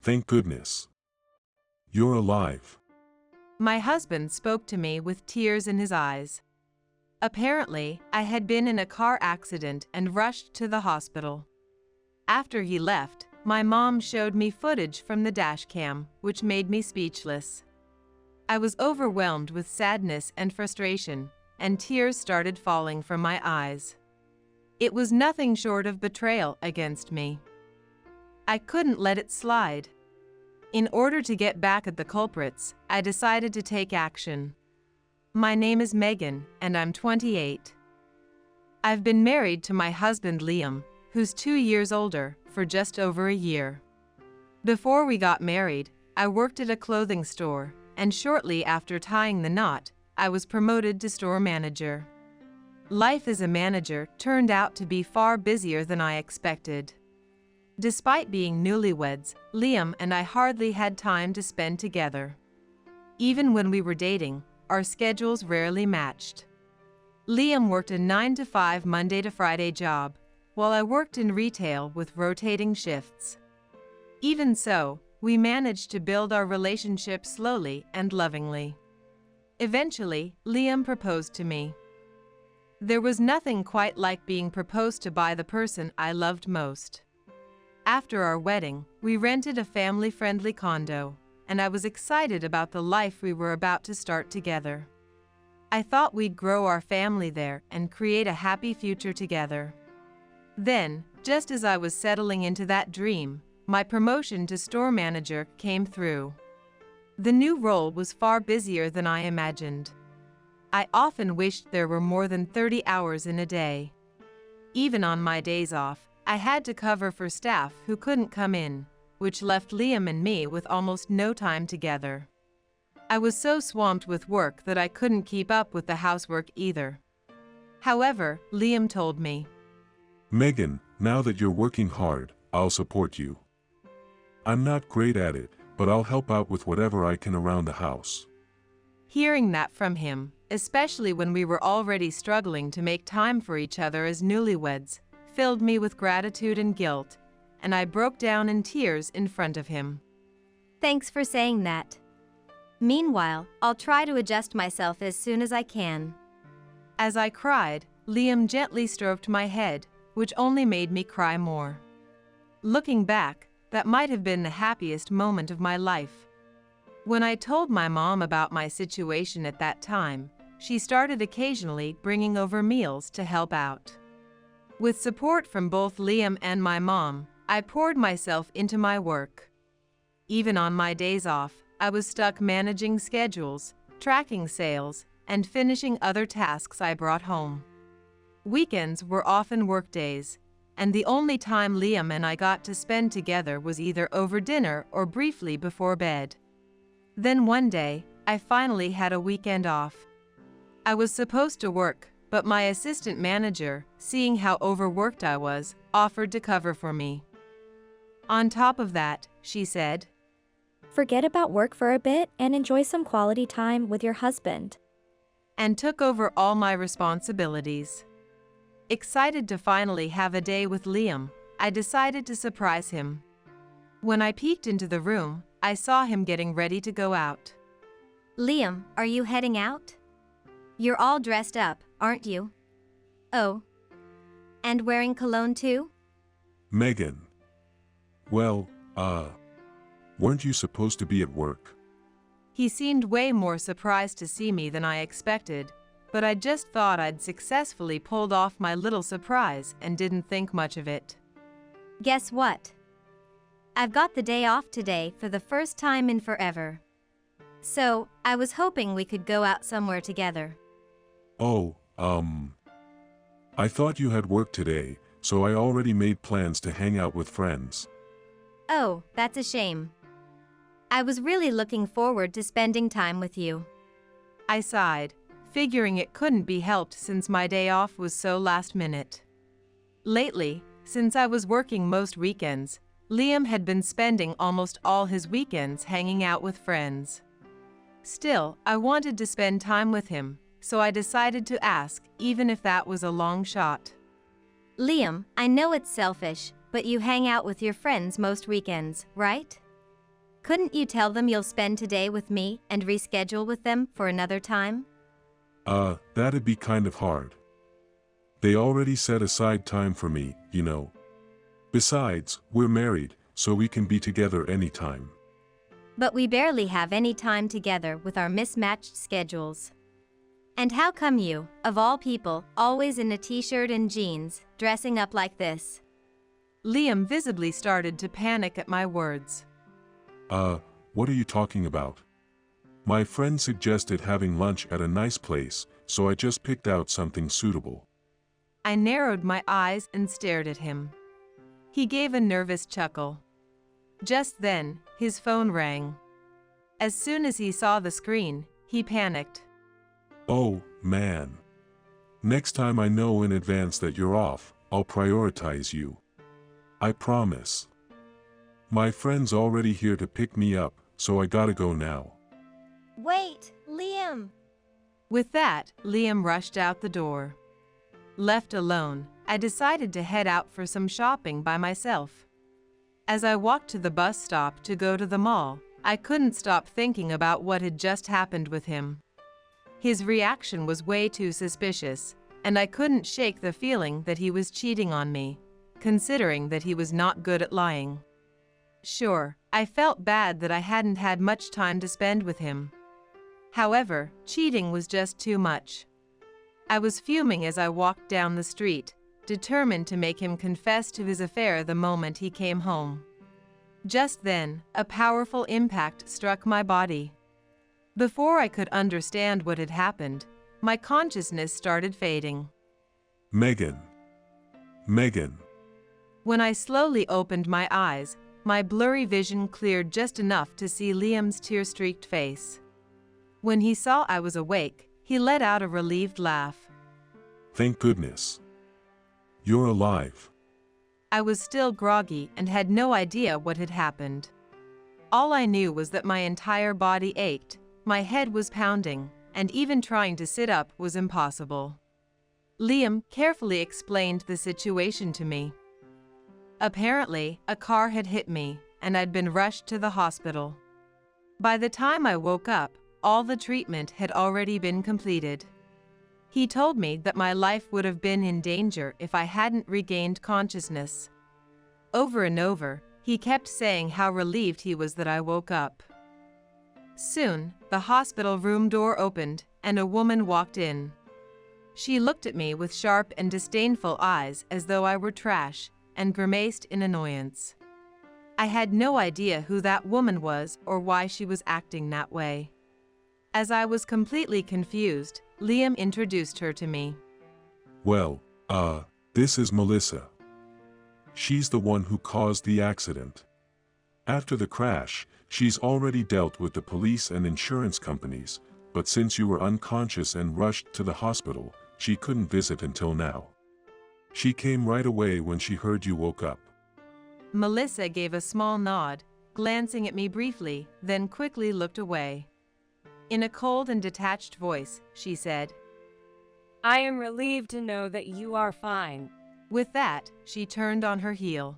Thank goodness. You're alive. My husband spoke to me with tears in his eyes. Apparently, I had been in a car accident and rushed to the hospital. After he left, my mom showed me footage from the dashcam, which made me speechless. I was overwhelmed with sadness and frustration, and tears started falling from my eyes. It was nothing short of betrayal against me. I couldn't let it slide. In order to get back at the culprits, I decided to take action. My name is Megan, and I'm 28. I've been married to my husband Liam, who's 2 years older, for just over a year. Before we got married, I worked at a clothing store, and shortly after tying the knot, I was promoted to store manager. Life as a manager turned out to be far busier than I expected. Despite being newlyweds, Liam and I hardly had time to spend together. Even when we were dating, our schedules rarely matched. Liam worked a 9-to-5 Monday to Friday job, while I worked in retail with rotating shifts. Even so, we managed to build our relationship slowly and lovingly. Eventually, Liam proposed to me. There was nothing quite like being proposed to by the person I loved most. After our wedding, we rented a family-friendly condo, and I was excited about the life we were about to start together. I thought we'd grow our family there and create a happy future together. Then, just as I was settling into that dream, my promotion to store manager came through. The new role was far busier than I imagined. I often wished there were more than 30 hours in a day. Even on my days off, I had to cover for staff who couldn't come in, which left Liam and me with almost no time together. I was so swamped with work that I couldn't keep up with the housework either. However, Liam told me, Megan, now that you're working hard, I'll support you. I'm not great at it, but I'll help out with whatever I can around the house. Hearing that from him, especially when we were already struggling to make time for each other as newlyweds, filled me with gratitude and guilt, and I broke down in tears in front of him. Thanks for saying that. Meanwhile, I'll try to adjust myself as soon as I can. As I cried, Liam gently stroked my head, which only made me cry more. Looking back, that might have been the happiest moment of my life. When I told my mom about my situation at that time, she started occasionally bringing over meals to help out. With support from both Liam and my mom, I poured myself into my work. Even on my days off, I was stuck managing schedules, tracking sales, and finishing other tasks I brought home. Weekends were often work days, and the only time Liam and I got to spend together was either over dinner or briefly before bed. Then one day, I finally had a weekend off. I was supposed to work, but my assistant manager, seeing how overworked I was, offered to cover for me. On top of that, she said, Forget about work for a bit and enjoy some quality time with your husband. And took over all my responsibilities. Excited to finally have a day with Liam, I decided to surprise him. When I peeked into the room, I saw him getting ready to go out. Liam, are you heading out? You're all dressed up, aren't you? Oh. And wearing cologne too? Megan. Well, weren't you supposed to be at work? He seemed way more surprised to see me than I expected, but I just thought I'd successfully pulled off my little surprise and didn't think much of it. Guess what? I've got the day off today for the first time in forever. So, I was hoping we could go out somewhere together. Oh, I thought you had work today, so I already made plans to hang out with friends. Oh, that's a shame. I was really looking forward to spending time with you. I sighed, figuring it couldn't be helped since my day off was so last minute. Lately, since I was working most weekends, Liam had been spending almost all his weekends hanging out with friends. Still, I wanted to spend time with him, so I decided to ask, even if that was a long shot. Liam, I know it's selfish, but you hang out with your friends most weekends, right? Couldn't you tell them you'll spend today with me and reschedule with them for another time? That'd be kind of hard. They already set aside time for me, you know. Besides, we're married, so we can be together anytime. But we barely have any time together with our mismatched schedules. And how come you, of all people, always in a t-shirt and jeans, dressing up like this? Liam visibly started to panic at my words. What are you talking about? My friend suggested having lunch at a nice place, so I just picked out something suitable. I narrowed my eyes and stared at him. He gave a nervous chuckle. Just then, his phone rang. As soon as he saw the screen, he panicked. Oh, man. Next time I know in advance that you're off, I'll prioritize you. I promise. My friend's already here to pick me up, so I gotta go now. Wait, Liam! With that, Liam rushed out the door. Left alone, I decided to head out for some shopping by myself. As I walked to the bus stop to go to the mall, I couldn't stop thinking about what had just happened with him. His reaction was way too suspicious, and I couldn't shake the feeling that he was cheating on me, considering that he was not good at lying. Sure, I felt bad that I hadn't had much time to spend with him. However, cheating was just too much. I was fuming as I walked down the street, determined to make him confess to his affair the moment he came home. Just then, a powerful impact struck my body. Before I could understand what had happened, my consciousness started fading. Megan. Megan. When I slowly opened my eyes, my blurry vision cleared just enough to see Liam's tear-streaked face. When he saw I was awake, he let out a relieved laugh. Thank goodness. You're alive. I was still groggy and had no idea what had happened. All I knew was that my entire body ached, my head was pounding, and even trying to sit up was impossible. Liam carefully explained the situation to me. Apparently, a car had hit me, and I'd been rushed to the hospital. By the time I woke up, all the treatment had already been completed. He told me that my life would have been in danger if I hadn't regained consciousness. Over and over, he kept saying how relieved he was that I woke up. Soon, the hospital room door opened, and a woman walked in. She looked at me with sharp and disdainful eyes as though I were trash, and grimaced in annoyance. I had no idea who that woman was or why she was acting that way. As I was completely confused, Liam introduced her to me. Well, this is Melissa. She's the one who caused the accident. After the crash, she's already dealt with the police and insurance companies, but since you were unconscious and rushed to the hospital, she couldn't visit until now. She came right away when she heard you woke up. Melissa gave a small nod, glancing at me briefly, then quickly looked away. In a cold and detached voice, she said, I am relieved to know that you are fine. With that, she turned on her heel.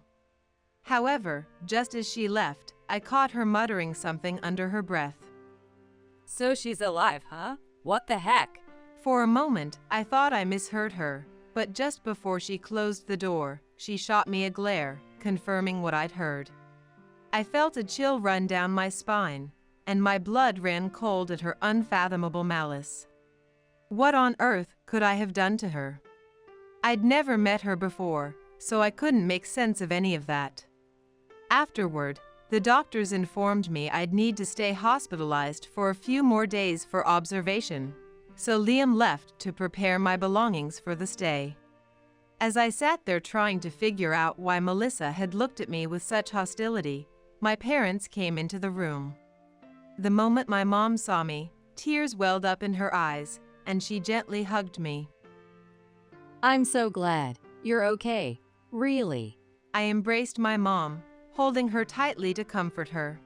However, just as she left, I caught her muttering something under her breath. So she's alive, huh? What the heck? For a moment, I thought I misheard her, but just before she closed the door, she shot me a glare, confirming what I'd heard. I felt a chill run down my spine, and my blood ran cold at her unfathomable malice. What on earth could I have done to her? I'd never met her before, so I couldn't make sense of any of that. Afterward, the doctors informed me I'd need to stay hospitalized for a few more days for observation, so Liam left to prepare my belongings for the stay. As I sat there trying to figure out why Melissa had looked at me with such hostility, my parents came into the room. The moment my mom saw me, tears welled up in her eyes, and she gently hugged me. I'm so glad. You're okay. Really. I embraced my mom, holding her tightly to comfort her.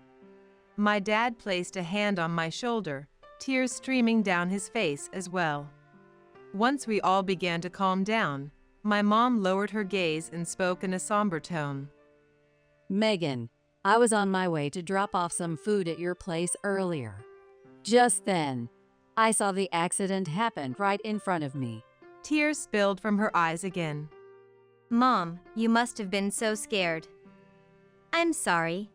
My dad placed a hand on my shoulder, tears streaming down his face as well. Once we all began to calm down, my mom lowered her gaze and spoke in a somber tone. Megan, I was on my way to drop off some food at your place earlier. Just then, I saw the accident happen right in front of me. Tears spilled from her eyes again. Mom, you must have been so scared. I'm sorry.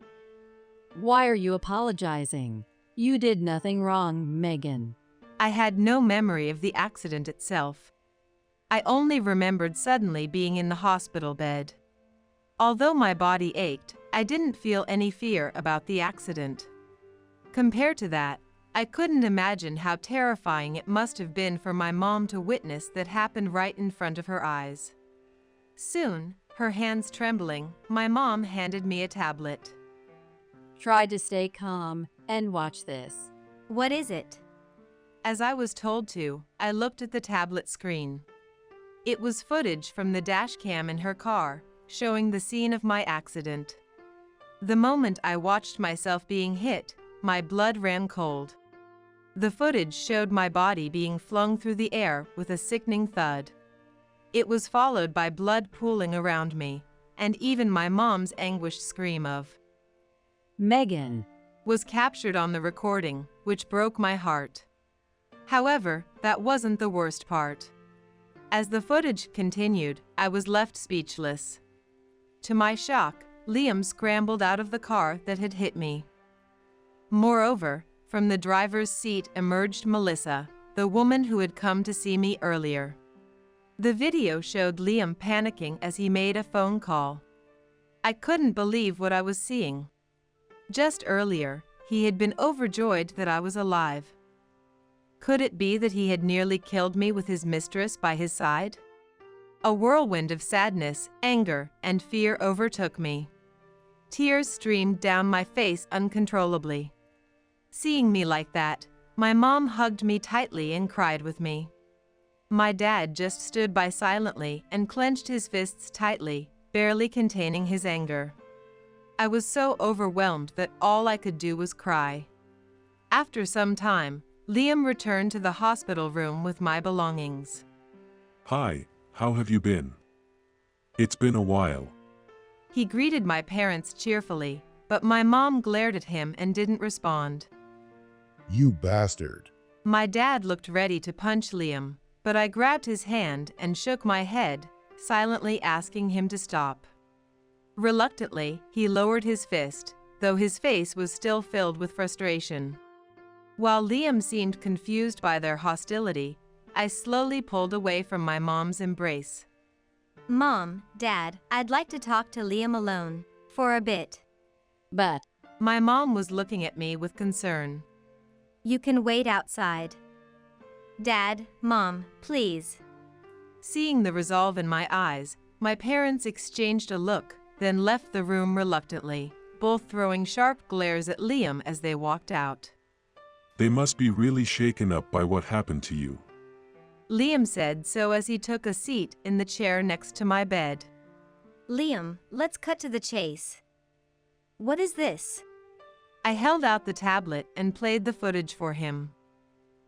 Why are you apologizing? You did nothing wrong, Megan. I had no memory of the accident itself. I only remembered suddenly being in the hospital bed. Although my body ached, I didn't feel any fear about the accident. Compared to that, I couldn't imagine how terrifying it must have been for my mom to witness that happened right in front of her eyes. Soon, her hands trembling, my mom handed me a tablet. Try to stay calm and watch this. What is it? As I was told to, I looked at the tablet screen. It was footage from the dashcam in her car, showing the scene of my accident. The moment I watched myself being hit, my blood ran cold. The footage showed my body being flung through the air with a sickening thud. It was followed by blood pooling around me, and even my mom's anguished scream of Megan was captured on the recording, which broke my heart. However, that wasn't the worst part. As the footage continued, I was left speechless. To my shock, Liam scrambled out of the car that had hit me. Moreover, from the driver's seat emerged Melissa, the woman who had come to see me earlier. The video showed Liam panicking as he made a phone call. I couldn't believe what I was seeing. Just earlier, he had been overjoyed that I was alive. Could it be that he had nearly killed me with his mistress by his side? A whirlwind of sadness, anger, and fear overtook me. Tears streamed down my face uncontrollably. Seeing me like that, my mom hugged me tightly and cried with me. My dad just stood by silently and clenched his fists tightly, barely containing his anger. I was so overwhelmed that all I could do was cry. After some time, Liam returned to the hospital room with my belongings. Hi, how have you been? It's been a while. He greeted my parents cheerfully, but my mom glared at him and didn't respond. You bastard. My dad looked ready to punch Liam, but I grabbed his hand and shook my head, silently asking him to stop. Reluctantly, he lowered his fist, though his face was still filled with frustration. While Liam seemed confused by their hostility, I slowly pulled away from my mom's embrace. Mom, Dad, I'd like to talk to Liam alone. For a bit. But My mom was looking at me with concern. You can wait outside. Dad, Mom, please. Seeing the resolve in my eyes, my parents exchanged a look, then left the room reluctantly, both throwing sharp glares at Liam as they walked out. They must be really shaken up by what happened to you. Liam said so as he took a seat in the chair next to my bed. Liam, let's cut to the chase. What is this? I held out the tablet and played the footage for him.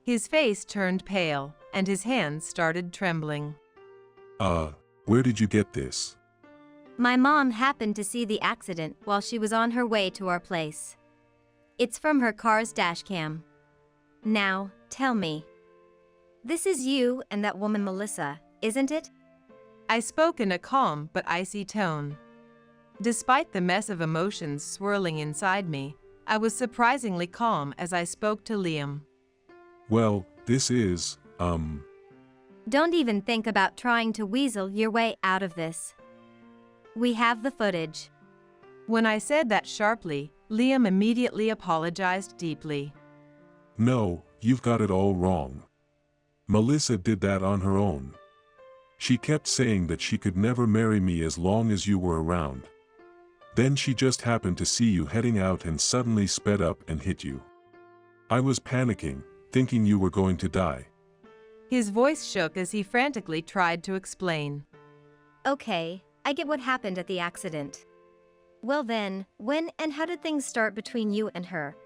His face turned pale, and his hands started trembling. Where did you get this? My mom happened to see the accident while she was on her way to our place. It's from her car's dashcam. Now, tell me. This is you and that woman Melissa, isn't it? I spoke in a calm but icy tone. Despite the mess of emotions swirling inside me, I was surprisingly calm as I spoke to Liam. Well, this is, Don't even think about trying to weasel your way out of this. We have the footage. When I said that sharply, Liam immediately apologized deeply. No, you've got it all wrong. Melissa did that on her own. She kept saying that she could never marry me as long as you were around. Then she just happened to see you heading out and suddenly sped up and hit you. I was panicking, thinking you were going to die. His voice shook as he frantically tried to explain. Okay, I get what happened at the accident. Well then, when and how did things start between you and her?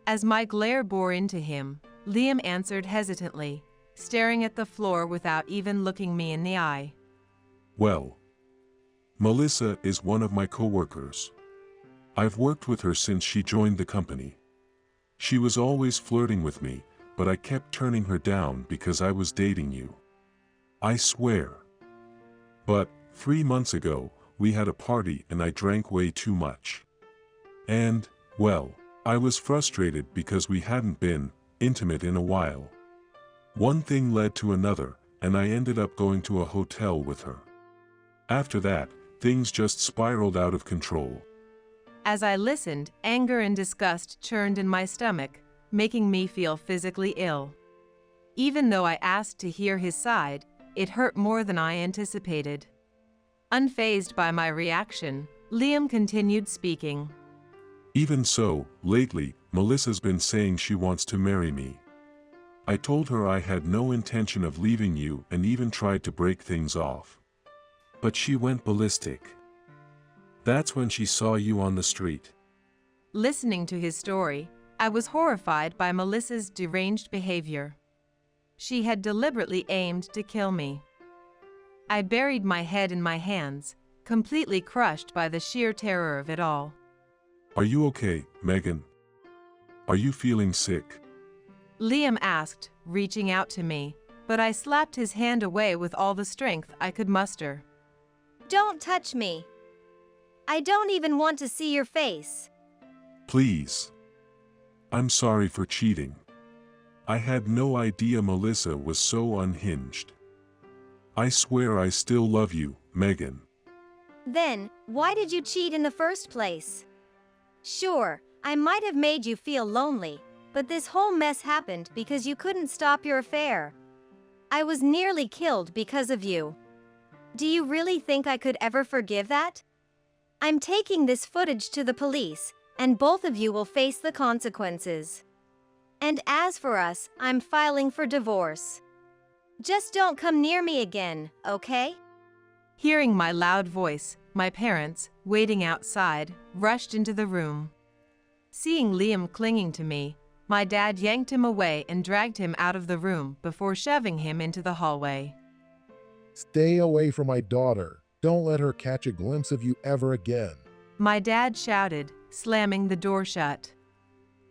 As my glare bore into him, Liam answered hesitantly, staring at the floor without even looking me in the eye. Well, Melissa is one of my coworkers. I've worked with her since she joined the company. She was always flirting with me, but I kept turning her down because I was dating you. I swear. But, 3 months ago, we had a party and I drank way too much. And, well, I was frustrated because we hadn't been intimate in a while. One thing led to another, and I ended up going to a hotel with her. After that, things just spiraled out of control. As I listened, anger and disgust churned in my stomach, making me feel physically ill. Even though I asked to hear his side, it hurt more than I anticipated. Unfazed by my reaction, Liam continued speaking. Even so, lately, Melissa's been saying she wants to marry me. I told her I had no intention of leaving you and even tried to break things off. But she went ballistic. That's when she saw you on the street. Listening to his story, I was horrified by Melissa's deranged behavior. She had deliberately aimed to kill me. I buried my head in my hands, completely crushed by the sheer terror of it all. Are you okay, Megan? Are you feeling sick? Liam asked, reaching out to me, but I slapped his hand away with all the strength I could muster. Don't touch me. I don't even want to see your face. Please. I'm sorry for cheating. I had no idea Melissa was so unhinged. I swear I still love you, Megan. Then, why did you cheat in the first place? Sure, I might have made you feel lonely, but this whole mess happened because you couldn't stop your affair. I was nearly killed because of you. Do you really think I could ever forgive that? I'm taking this footage to the police, and both of you will face the consequences. And as for us, I'm filing for divorce. Just don't come near me again, okay? Hearing my loud voice, my parents, waiting outside, rushed into the room. Seeing Liam clinging to me, my dad yanked him away and dragged him out of the room before shoving him into the hallway. Stay away from my daughter. Don't let her catch a glimpse of you ever again. My dad shouted, slamming the door shut.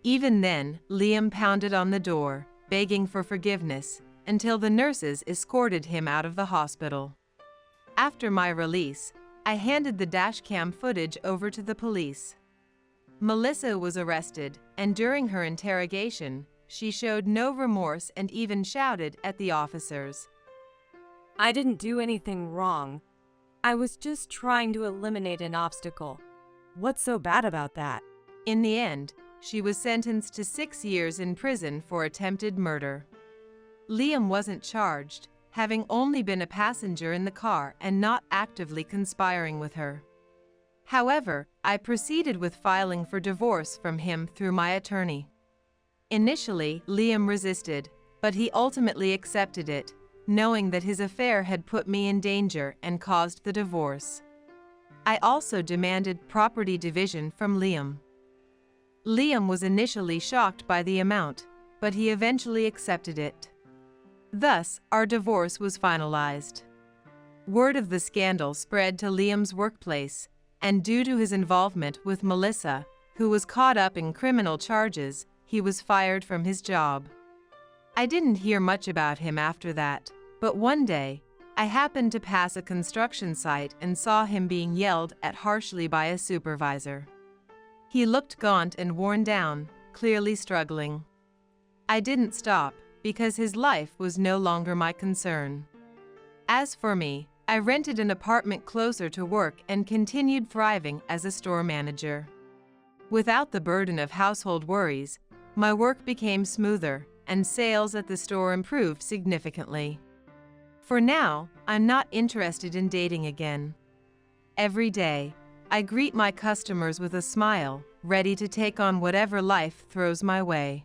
Even then, Liam pounded on the door, begging for forgiveness, until the nurses escorted him out of the hospital. After my release, I handed the dashcam footage over to the police. Melissa was arrested, and during her interrogation, she showed no remorse and even shouted at the officers. I didn't do anything wrong. I was just trying to eliminate an obstacle. What's so bad about that? In the end, she was sentenced to 6 years in prison for attempted murder. Liam wasn't charged, having only been a passenger in the car and not actively conspiring with her. However, I proceeded with filing for divorce from him through my attorney. Initially, Liam resisted, but he ultimately accepted it, knowing that his affair had put me in danger and caused the divorce. I also demanded property division from Liam. Liam was initially shocked by the amount, but he eventually accepted it. Thus, our divorce was finalized. Word of the scandal spread to Liam's workplace, and due to his involvement with Melissa, who was caught up in criminal charges, he was fired from his job. I didn't hear much about him after that, but one day, I happened to pass a construction site and saw him being yelled at harshly by a supervisor. He looked gaunt and worn down, clearly struggling. I didn't stop, because his life was no longer my concern. As for me, I rented an apartment closer to work and continued thriving as a store manager. Without the burden of household worries, my work became smoother, and sales at the store improved significantly. For now, I'm not interested in dating again. Every day, I greet my customers with a smile, ready to take on whatever life throws my way.